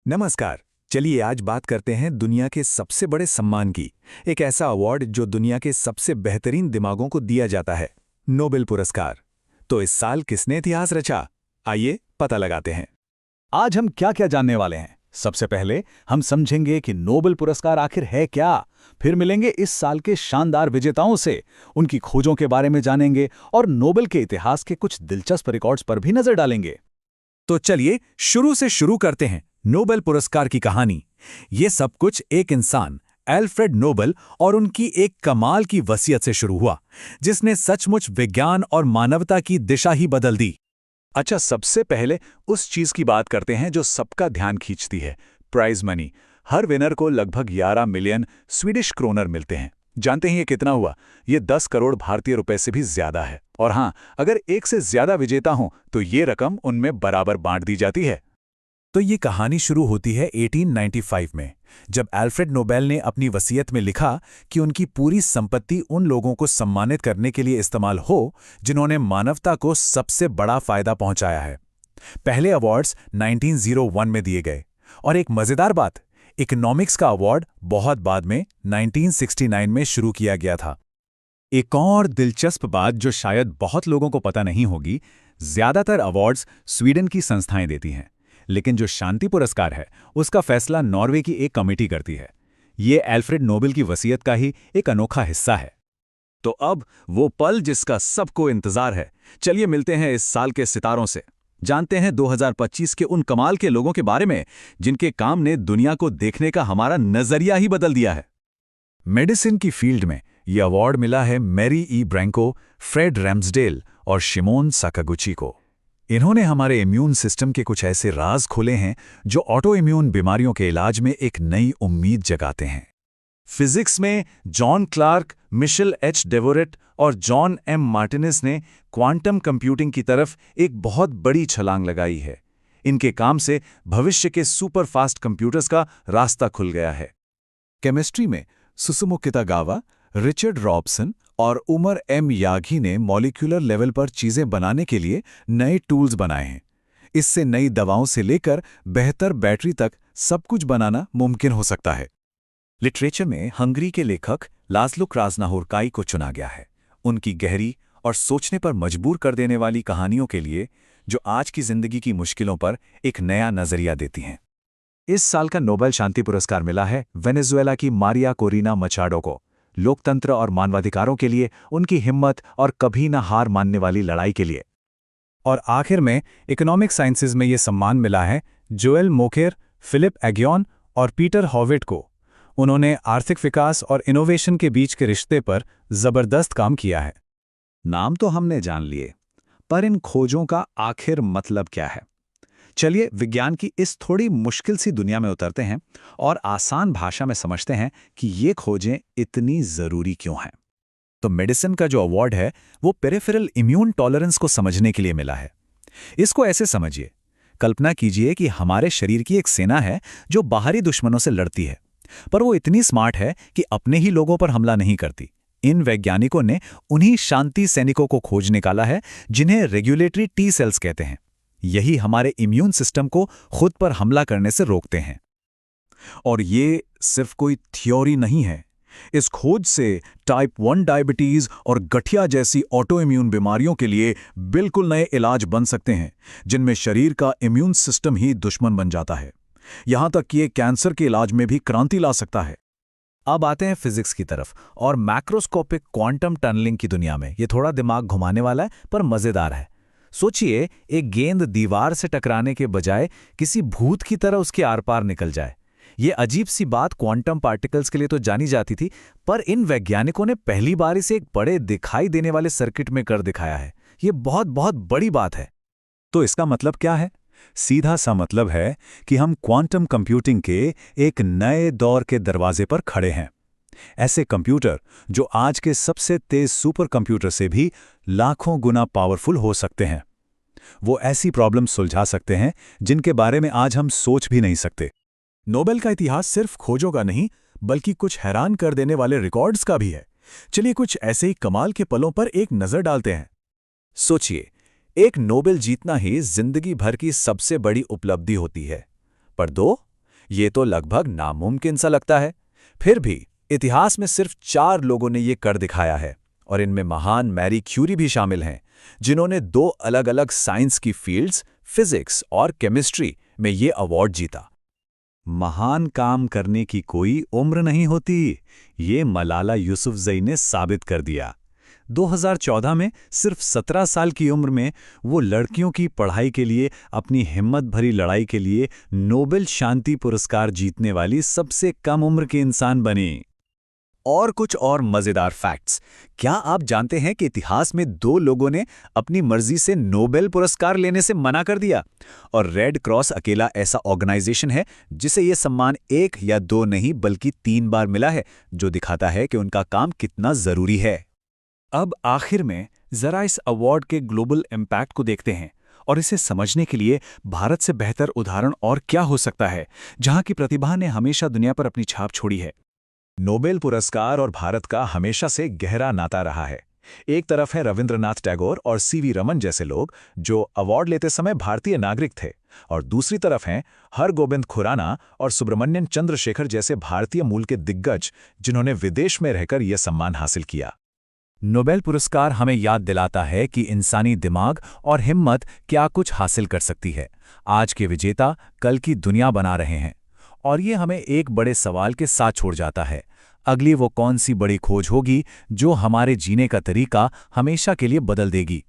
नमस्कार। चलिए आज बात करते हैं दुनिया के सबसे बड़े सम्मान की। एक ऐसा अवार्ड जो दुनिया के सबसे बेहतरीन दिमागों को दिया जाता है, नोबेल पुरस्कार। तो इस साल किसने इतिहास रचा? आइए पता लगाते हैं। आज हम क्या क्या जानने वाले हैं। सबसे पहले हम समझेंगे कि नोबेल पुरस्कार आखिर है क्या। फिर मिलेंगे इस साल के शानदार विजेताओं से, उनकी खोजों के बारे में जानेंगे और नोबेल के इतिहास के कुछ दिलचस्प रिकॉर्ड्स पर भी नजर डालेंगे। तो चलिए शुरू से शुरू करते हैं। नोबेल पुरस्कार की कहानी। ये सब कुछ एक इंसान एल्फ्रेड नोबेल और उनकी एक कमाल की वसीयत से शुरू हुआ, जिसने सचमुच विज्ञान और मानवता की दिशा ही बदल दी। अच्छा, सबसे पहले उस चीज की बात करते हैं जो सबका ध्यान खींचती है, प्राइज मनी। हर विनर को लगभग 11 मिलियन स्वीडिश क्रोनर मिलते हैं। जानते हैं ये कितना हुआ? ये 10 करोड़ भारतीय रुपए से भी ज्यादा है। और हाँ, अगर एक से ज्यादा विजेता हों तो ये रकम उनमें बराबर बांट दी जाती है। तो ये कहानी शुरू होती है 1895 में, जब एल्फ्रेड नोबेल ने अपनी वसीयत में लिखा कि उनकी पूरी संपत्ति उन लोगों को सम्मानित करने के लिए इस्तेमाल हो जिन्होंने मानवता को सबसे बड़ा फायदा पहुंचाया है। पहले अवार्ड्स 1901 में दिए गए, और एक मजेदार बात, इकोनॉमिक्स का अवार्ड बहुत बाद में 1969 में शुरू किया गया था। एक और दिलचस्प बात जो शायद बहुत लोगों को पता नहीं होगी, ज्यादातर अवार्ड्स स्वीडन की संस्थाएं देती हैं, लेकिन जो शांति पुरस्कार है उसका फैसला नॉर्वे की एक कमेटी करती है। ये एल्फ्रेड नोबेल की वसीयत का ही एक अनोखा हिस्सा है। तो अब वो पल जिसका सबको इंतजार है, चलिए मिलते हैं इस साल के सितारों से। जानते हैं 2025 के उन कमाल के लोगों के बारे में जिनके काम ने दुनिया को देखने का हमारा नजरिया ही बदल दिया है। मेडिसिन की फील्ड में यह अवार्ड मिला है मैरी ई ब्रैंको, फ्रेड रैम्सडेल और शिमोन साकागुची को। इन्होंने हमारे इम्यून सिस्टम के कुछ ऐसे राज खोले हैं जो ऑटो इम्यून बीमारियों के इलाज में एक नई उम्मीद जगाते हैं। फिजिक्स में जॉन क्लार्क, मिशेल एच डेवोरेट और जॉन एम मार्टिनेस ने क्वांटम कंप्यूटिंग की तरफ एक बहुत बड़ी छलांग लगाई है। इनके काम से भविष्य के सुपर फास्ट कंप्यूटर्स का रास्ता खुल गया है। केमिस्ट्री में सुसुमु कितागावा, रिचर्ड रॉबसन और उमर एम यागी ने मॉलिक्यूलर लेवल पर चीजें बनाने के लिए नए टूल्स बनाए हैं। इससे नई दवाओं से लेकर बेहतर बैटरी तक सब कुछ बनाना मुमकिन हो सकता है। लिटरेचर में हंगरी के लेखक लाज़लो क्रास्नाहोरकाई को चुना गया है, उनकी गहरी और सोचने पर मजबूर कर देने वाली कहानियों के लिए, जो आज की जिंदगी की मुश्किलों पर एक नया नजरिया देती हैं। इस साल का नोबेल शांति पुरस्कार मिला है वेनेजुएला की मारिया कोरिना मचाडो को, लोकतंत्र और मानवाधिकारों के लिए उनकी हिम्मत और कभी न हार मानने वाली लड़ाई के लिए। और आखिर में इकोनॉमिक साइंसेज में ये सम्मान मिला है जोएल मोकेर, फिलिप एग्योन और पीटर हॉविट को। उन्होंने आर्थिक विकास और इनोवेशन के बीच के रिश्ते पर जबरदस्त काम किया है। नाम तो हमने जान लिए, पर इन खोजों का आखिर मतलब क्या है? चलिए विज्ञान की इस थोड़ी मुश्किल सी दुनिया में उतरते हैं और आसान भाषा में समझते हैं कि ये खोजें इतनी जरूरी क्यों हैं। तो मेडिसिन का जो अवार्ड है वो पेरिफेरल इम्यून टॉलरेंस को समझने के लिए मिला है। इसको ऐसे समझिए, कल्पना कीजिए कि हमारे शरीर की एक सेना है जो बाहरी दुश्मनों से लड़ती है, पर वो इतनी स्मार्ट है कि अपने ही लोगों पर हमला नहीं करती। इन वैज्ञानिकों ने उन्हीं शांति सैनिकों को खोज निकाला है जिन्हें रेगुलेटरी टी सेल्स कहते हैं। यही हमारे इम्यून सिस्टम को खुद पर हमला करने से रोकते हैं। और ये सिर्फ कोई थ्योरी नहीं है। इस खोज से टाइप 1 डायबिटीज और गठिया जैसी ऑटो इम्यून बीमारियों के लिए बिल्कुल नए इलाज बन सकते हैं, जिनमें शरीर का इम्यून सिस्टम ही दुश्मन बन जाता है। यहां तक कि ये कैंसर के इलाज में भी क्रांति ला सकता है। अब आते हैं फिजिक्स की तरफ और मैक्रोस्कोपिक क्वांटम टनलिंग की दुनिया में। ये थोड़ा दिमाग घुमाने वाला है पर मजेदार है। सोचिए, एक गेंद दीवार से टकराने के बजाय किसी भूत की तरह उसके आर पार निकल जाए। ये अजीब सी बात क्वांटम पार्टिकल्स के लिए तो जानी जाती थी, पर इन वैज्ञानिकों ने पहली बार इसे एक बड़े दिखाई देने वाले सर्किट में कर दिखाया है। ये बहुत बहुत बड़ी बात है। तो इसका मतलब क्या है? सीधा सा मतलब है कि हम क्वांटम कंप्यूटिंग के एक नए दौर के दरवाजे पर खड़े हैं। ऐसे कंप्यूटर जो आज के सबसे तेज सुपर कंप्यूटर से भी लाखों गुना पावरफुल हो सकते हैं। वो ऐसी प्रॉब्लम सुलझा सकते हैं जिनके बारे में आज हम सोच भी नहीं सकते। नोबेल का इतिहास सिर्फ खोजों का नहीं, बल्कि कुछ हैरान कर देने वाले रिकॉर्ड्स का भी है। चलिए कुछ ऐसे ही कमाल के पलों पर एक नजर डालते हैं। सोचिए, एक नोबेल जीतना ही जिंदगी भर की सबसे बड़ी उपलब्धि होती है, पर दो ये तो लगभग नामुमकिन सा लगता है। फिर भी इतिहास में सिर्फ 4 लोगों ने ये कर दिखाया है, और इनमें महान मैरी क्यूरी भी शामिल हैं, जिन्होंने 2 अलग-अलग साइंस की फील्ड्स, फिजिक्स और केमिस्ट्री में ये अवार्ड जीता। महान काम करने की कोई उम्र नहीं होती, ये मलाला यूसुफजई ने साबित कर दिया। 2014 में सिर्फ 17 साल की उम्र में वो लड़कियों की पढ़ाई के लिए अपनी हिम्मत भरी लड़ाई के लिए नोबेल शांति पुरस्कार जीतने वाली सबसे कम उम्र के इंसान बनी। और कुछ और मजेदार फैक्ट्स। क्या आप जानते हैं कि इतिहास में 2 लोगों ने अपनी मर्जी से नोबेल पुरस्कार लेने से मना कर दिया? और रेड क्रॉस अकेला ऐसा ऑर्गेनाइजेशन है जिसे यह सम्मान 1 या 2 नहीं बल्कि 3 बार मिला है, जो दिखाता है कि उनका काम कितना जरूरी है। अब आखिर में जरा इस अवार्ड के ग्लोबल इम्पैक्ट को देखते हैं, और इसे समझने के लिए भारत से बेहतर उदाहरण और क्या हो सकता है, जहां की प्रतिभा ने हमेशा दुनिया पर अपनी छाप छोड़ी है। नोबेल पुरस्कार और भारत का हमेशा से गहरा नाता रहा है। एक तरफ है रविंद्रनाथ टैगोर और सीवी रमन जैसे लोग जो अवार्ड लेते समय भारतीय नागरिक थे, और दूसरी तरफ हैं हरगोबिंद खुराना और सुब्रमण्यम चंद्रशेखर जैसे भारतीय मूल के दिग्गज जिन्होंने विदेश में रहकर यह सम्मान हासिल किया। नोबेल पुरस्कार हमें याद दिलाता है कि इंसानी दिमाग और हिम्मत क्या कुछ हासिल कर सकती है। आज के विजेता कल की दुनिया बना रहे हैं, और ये हमें एक बड़े सवाल के साथ छोड़ जाता है। अगली वो कौन सी बड़ी खोज होगी जो हमारे जीने का तरीका हमेशा के लिए बदल देगी?